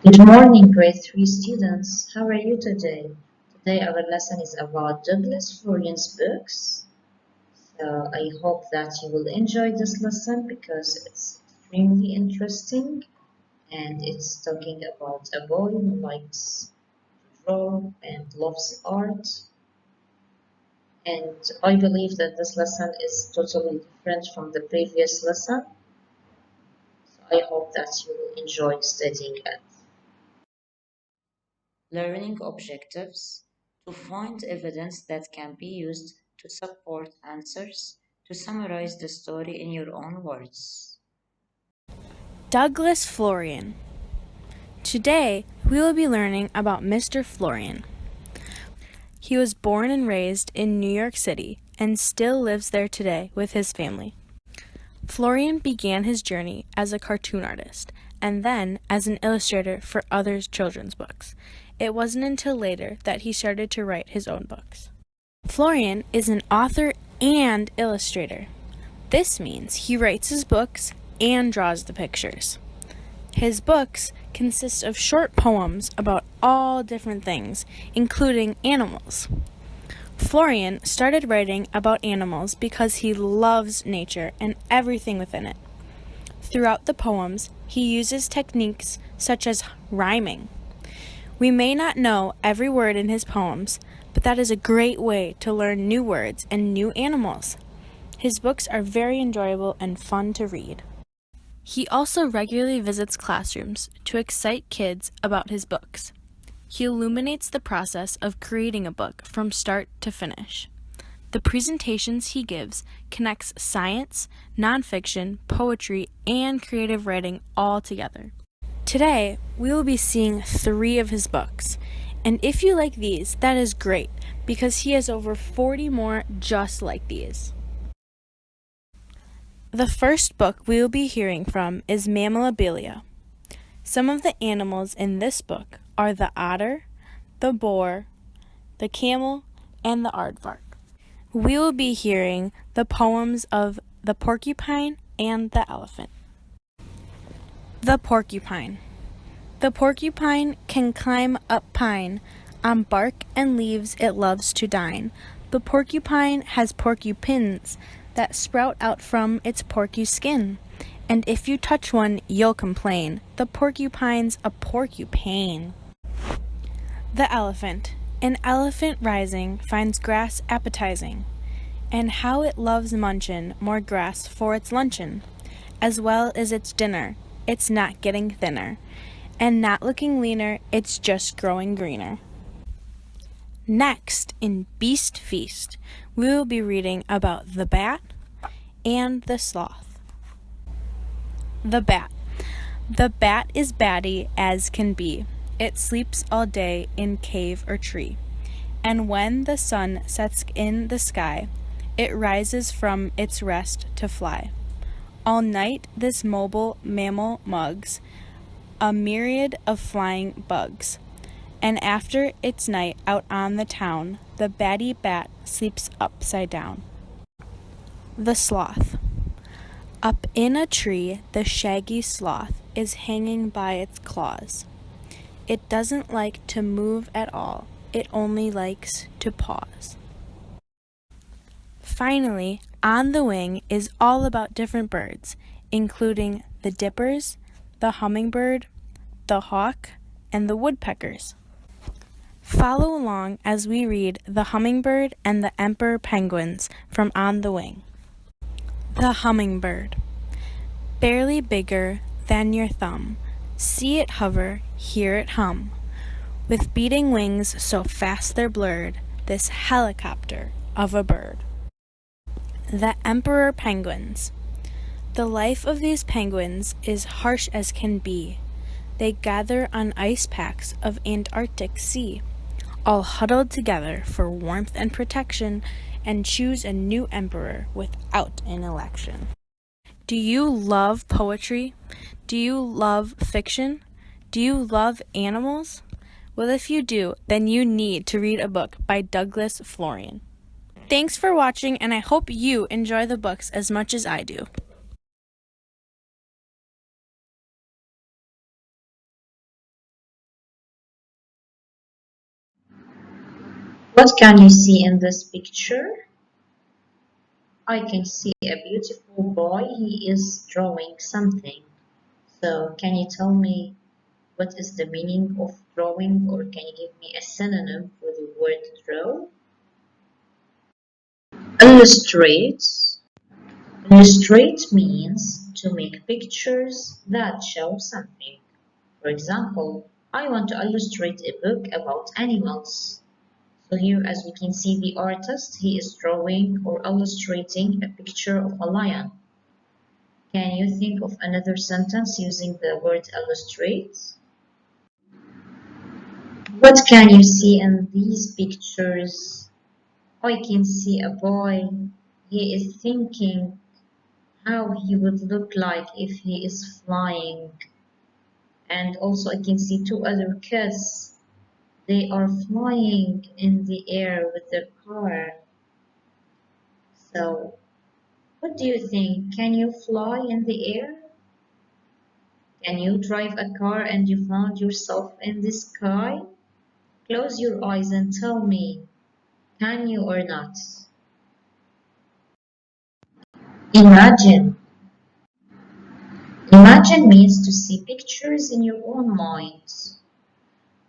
Good morning, grade 3 students. How are you today? Today our lesson is about Douglas Florian's books. So I hope that you will enjoy this lesson because it's extremely interesting and it's talking about a boy who likes to draw and loves art. And I believe that this lesson is totally different from the previous lesson. So I hope that you will enjoy studying it. Learning objectives to find evidence that can be used to support answers, to summarize the story in your own words. Douglas Florian. Today, we will be learning about Mr. Florian. He was born and raised in New York City and still lives there today with his family. Florian began his journey as a cartoon artist and then as an illustrator for other children's books. It wasn't until later that he started to write his own books. Florian is an author and illustrator. This means he writes his books and draws the pictures. His books consist of short poems about all different things, including animals. Florian started writing about animals because he loves nature and everything within it. Throughout the poems, he uses techniques such as rhyming. We may not know every word in his poems, but that is a great way to learn new words and new animals. His books are very enjoyable and fun to read. He also regularly visits classrooms to excite kids about his books. He illuminates the process of creating a book from start to finish. The presentations he gives connects science, nonfiction, poetry, and creative writing all together. Today, we will be seeing 3 of his books. And if you like these, that is great, because he has over 40 more just like these. The first book we will be hearing from is Mammalabilia. Some of the animals in this book are the otter, the boar, the camel, and the aardvark. We will be hearing the poems of the porcupine and the elephant. The porcupine. The porcupine can climb up pine. On bark and leaves it loves to dine. The porcupine has porcupines that sprout out from its porcu skin. And if you touch one, you'll complain. The porcupine's a porcupine. The elephant. An elephant rising finds grass appetizing, and how it loves munchin' more grass for its luncheon, as well as its dinner. It's not getting thinner, and not looking leaner, it's just growing greener. Next, in Beast Feast, we will be reading about the bat and the sloth. The bat. The bat is batty as can be. It sleeps all day in cave or tree. And when the sun sets in the sky, it rises from its rest to fly. All night this mobile mammal mugs a myriad of flying bugs. And after its night out on the town, the batty bat sleeps upside down. The sloth. Up in a tree, the shaggy sloth is hanging by its claws. It doesn't like to move at all. It only likes to pause. Finally, On the Wing is all about different birds, including the dippers, the hummingbird, the hawk, and the woodpeckers. Follow along as we read The Hummingbird and the Emperor Penguins from On the Wing. The hummingbird. Barely bigger than your thumb. See it hover, hear it hum. With beating wings so fast they're blurred, this helicopter of a bird. The Emperor Penguins. The life of these penguins is harsh as can be. They gather on ice packs of Antarctic Sea, all huddled together for warmth and protection, and choose a new emperor without an election. Do you love poetry? Do you love fiction? Do you love animals? Well, if you do, then you need to read a book by Douglas Florian. Thanks for watching, and I hope you enjoy the books as much as I do. What can you see in this picture? I can see a beautiful boy. He is drawing something. So, can you tell me what is the meaning of drawing, or can you give me a synonym for the word draw? Illustrate. Illustrate means to make pictures that show something. For example, I want to illustrate a book about animals. So here, as we can see, the artist, he is drawing or illustrating a picture of a lion. Can you think of another sentence using the word illustrate? What can you see in these pictures? I can see a boy. He is thinking how he would look like if he is flying. And also I can see two other kids. They are flying in the air with their car. So, what do you think? Can you fly in the air? Can you drive a car and you found yourself in the sky? Close your eyes and tell me, can you or not? Imagine. Imagine means to see pictures in your own mind.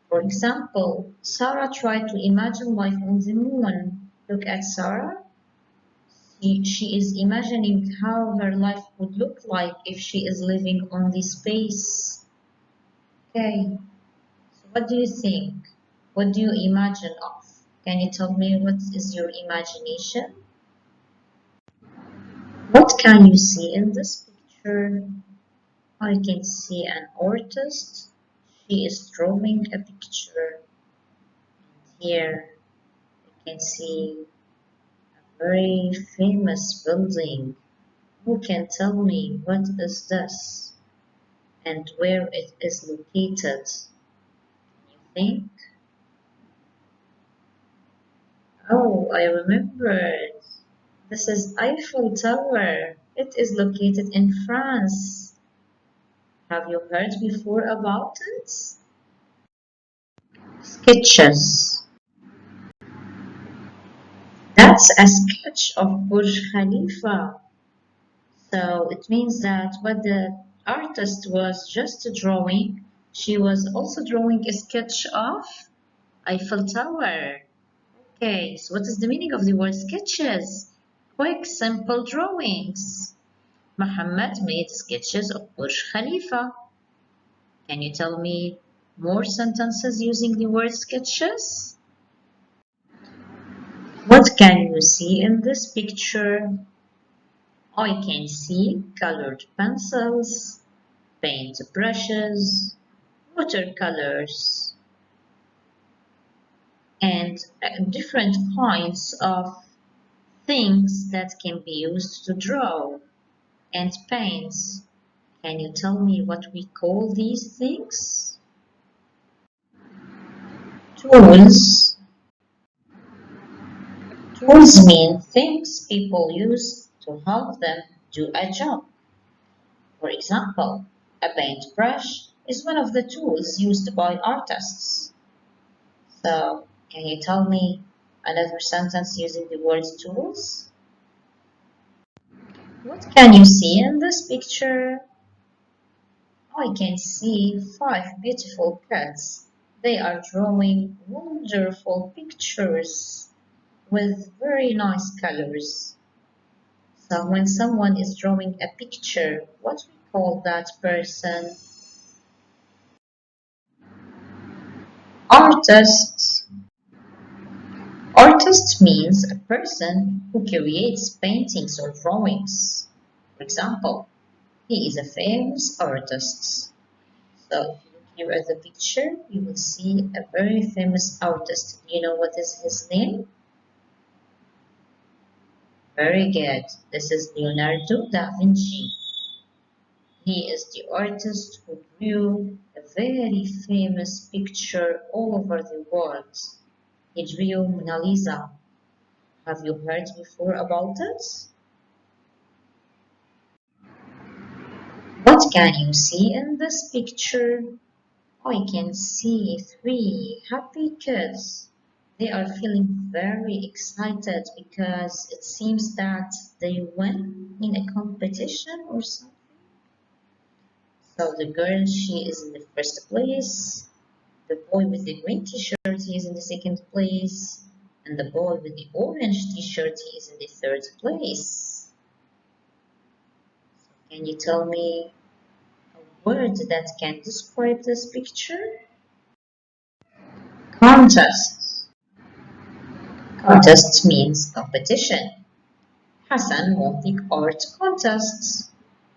For example, Sarah tried to imagine life on the moon. Look at Sarah. She is imagining how her life would look like if she is living on this space. Okay, so what do you think? What do you imagine of? Can you tell me what is your imagination? What can you see in this picture? I can see an artist. She is drawing a picture. Here I can see a very famous building. Who can tell me what is this and where it is located? You think? Oh, I remember. This is Eiffel Tower. It is located in France. Have you heard before about it? Sketches. That's a sketch of Burj Khalifa. So it means that what the artist was just drawing, she was also drawing a sketch of Eiffel Tower. Okay, so what is the meaning of the word sketches? Quick, simple drawings. Muhammad made sketches of Burj Khalifa. Can you tell me more sentences using the word sketches? What can you see in this picture? I can see colored pencils, paint brushes, watercolors, and different kinds of things that can be used to draw and paint. Can you tell me what we call these things? Tools. Tools mean things people use to help them do a job. For example, a paintbrush is one of the tools used by artists. So, can you tell me another sentence using the word tools? What can you see in this picture? I can see five beautiful cats. They are drawing wonderful pictures with very nice colors. So when someone is drawing a picture, what we call that person? Artist. Artist means a person who creates paintings or drawings. For example, he is a famous artist. So if you look here at the picture, you will see a very famous artist. Do you know what is his name? Very good. This is Leonardo da Vinci. He is the artist who drew a very famous picture all over the world. He drew Mona Lisa. Have you heard before about it? What can you see in this picture? I can see three happy kids. They are feeling very excited because it seems that they won in a competition or something. So the girl, she is in the first place. The boy with the green t-shirt, he is in the second place. And the boy with the orange t-shirt, he is in the third place. Can you tell me a word that can describe this picture? Contest. Contest means competition. Hassan won the art contests.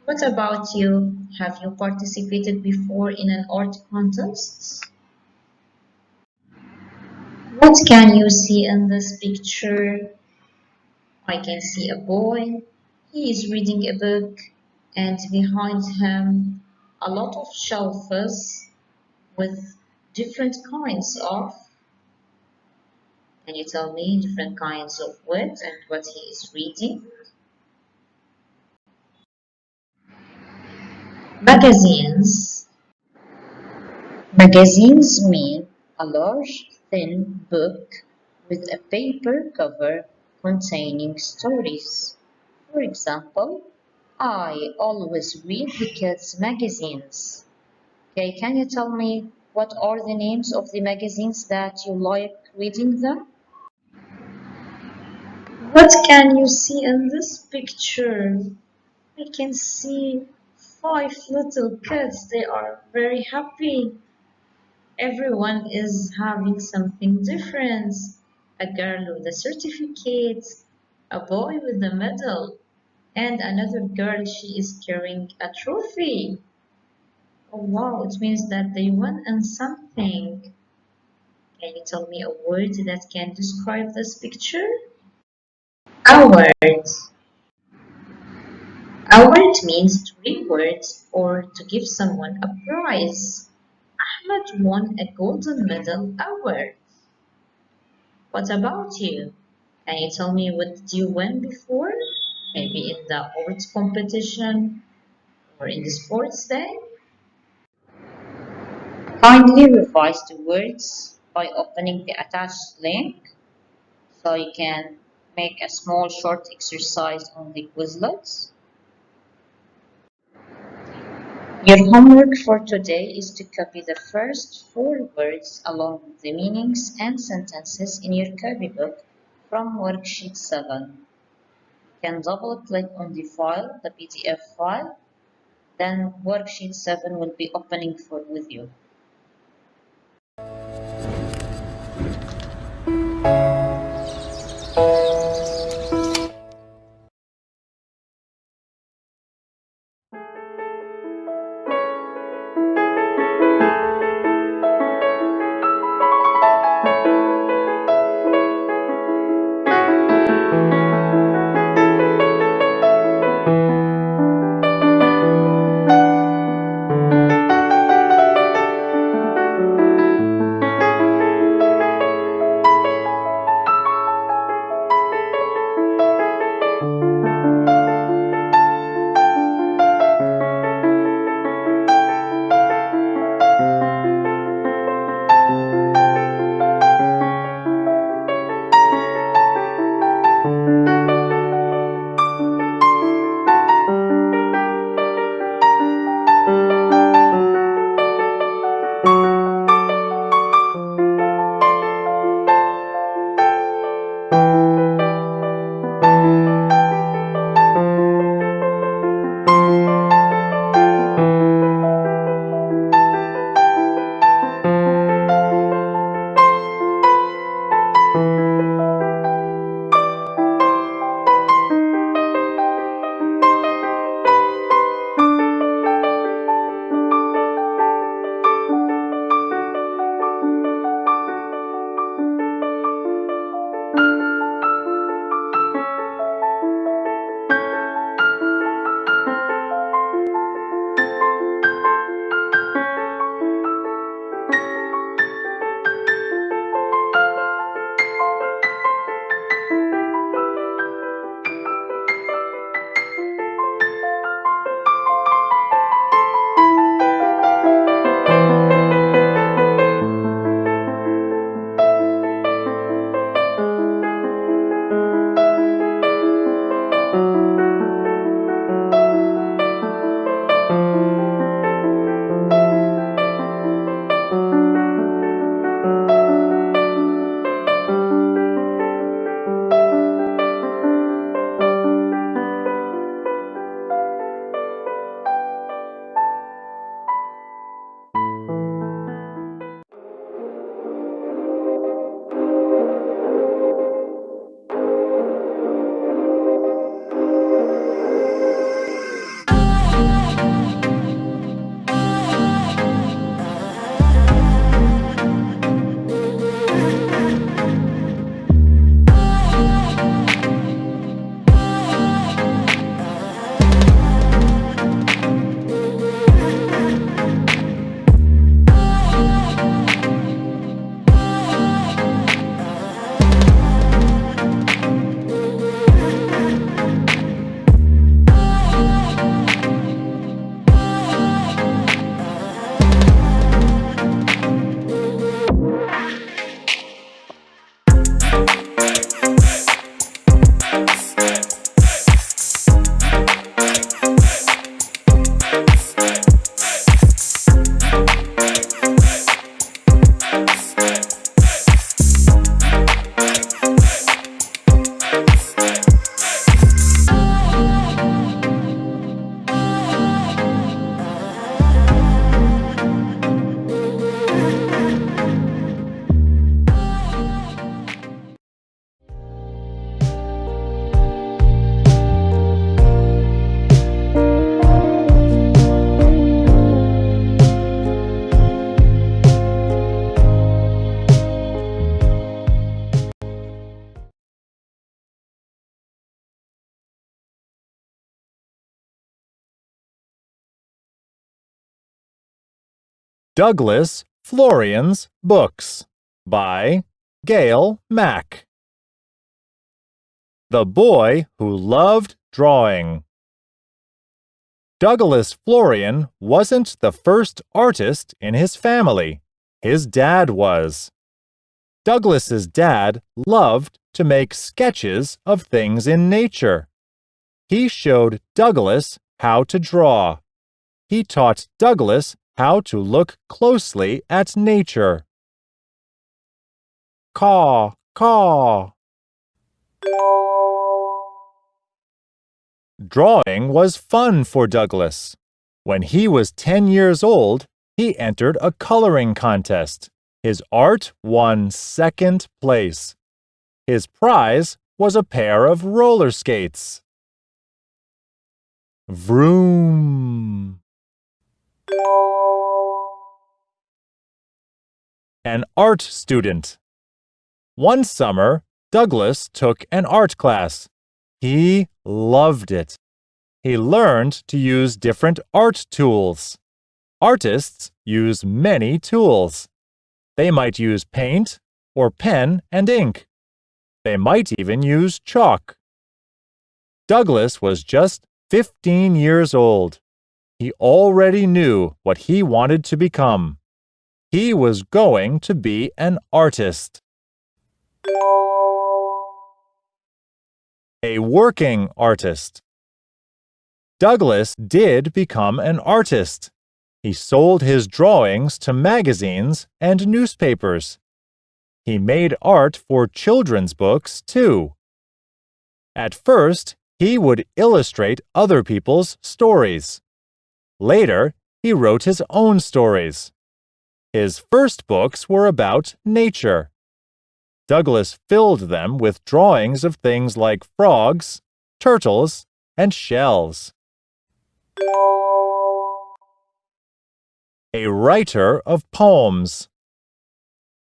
What about you? Have you participated before in an art contest? What can you see in this picture? I can see a boy. He is reading a book, and behind him, a lot of shelves with different kinds of. Can you tell me different kinds of what and what he is reading? Magazines. Magazines mean a large, thin book with a paper cover containing stories. For example, I always read the kids' magazines. Okay, can you tell me what are the names of the magazines that you like reading them? What can you see in this picture? I can see five little kids. They are very happy. Everyone is having something different. A girl with a certificate, a boy with a medal, and another girl, she is carrying a trophy. Oh wow, it means that they won in something. Can you tell me a word that can describe this picture? Award. Award means to reward or to give someone a prize. Ahmed won a golden medal award. What about you? Can you tell me what did you win before? Maybe in the arts competition or in the sports day? Kindly revise the words by opening the attached link so you can make a small short exercise on the Quizlets. Your homework for today is to copy the first four words along with the meanings and sentences in your copybook from worksheet 7. You can double click on the file, the PDF file, then worksheet 7 will be opening for with you. Douglas Florian's Books by Gail Mack. The Boy Who Loved Drawing. Douglas Florian wasn't the first artist in his family. His dad was. Douglas's dad loved to make sketches of things in nature. He showed Douglas how to draw. He taught Douglas how to look closely at nature. Caw, caw. Drawing was fun for Douglas. When he was 10 years old, he entered a coloring contest. His art won second place. His prize was a pair of roller skates. Vroom. An art student. One summer, Douglas took an art class. He loved it. He learned to use different art tools. Artists use many tools. They might use paint or pen and ink. They might even use chalk. Douglas was just 15 years old. He already knew what he wanted to become. He was going to be an artist. A working artist. Douglas did become an artist. He sold his drawings to magazines and newspapers. He made art for children's books, too. At first, he would illustrate other people's stories. Later, he wrote his own stories. His first books were about nature. Douglas filled them with drawings of things like frogs, turtles, and shells. A writer of poems.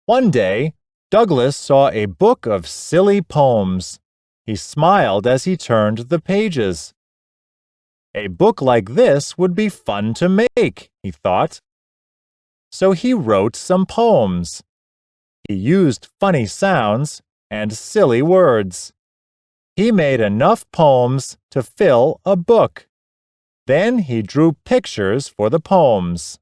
One day, Douglas saw a book of silly poems. He smiled as he turned the pages. A book like this would be fun to make, he thought. So he wrote some poems. He used funny sounds and silly words. He made enough poems to fill a book. Then he drew pictures for the poems.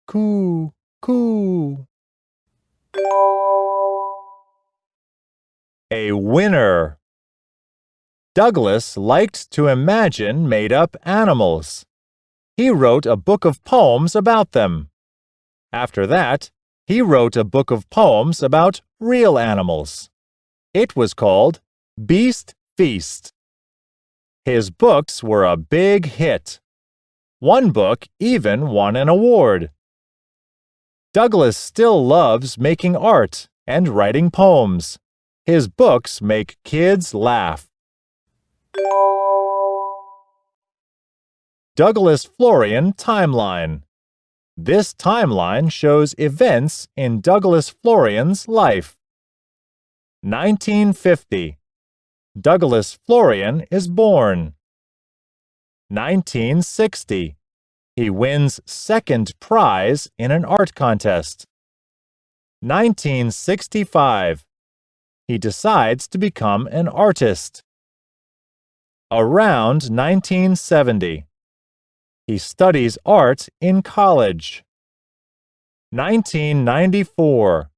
Coo, coo. A winner. Douglas liked to imagine made-up animals. He wrote a book of poems about them. After that, he wrote a book of poems about real animals. It was called Beast Feast. His books were a big hit. One book even won an award. Douglas still loves making art and writing poems. His books make kids laugh. Douglas Florian Timeline. This timeline shows events in Douglas Florian's life. 1950. Douglas Florian is born. 1960. He wins second prize in an art contest. 1965. He decides to become an artist. Around 1970. He studies art in college. 1994.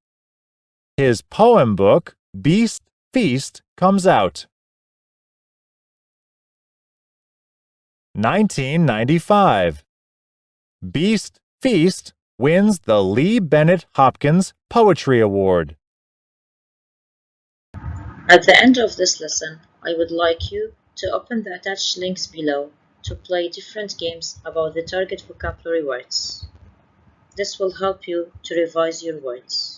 His poem book, Beast Feast, comes out. 1995. Beast Feast wins the Lee Bennett Hopkins Poetry Award. At the end of this lesson, I would like you to open the attached links below to play different games about the target vocabulary words. This will help you to revise your words.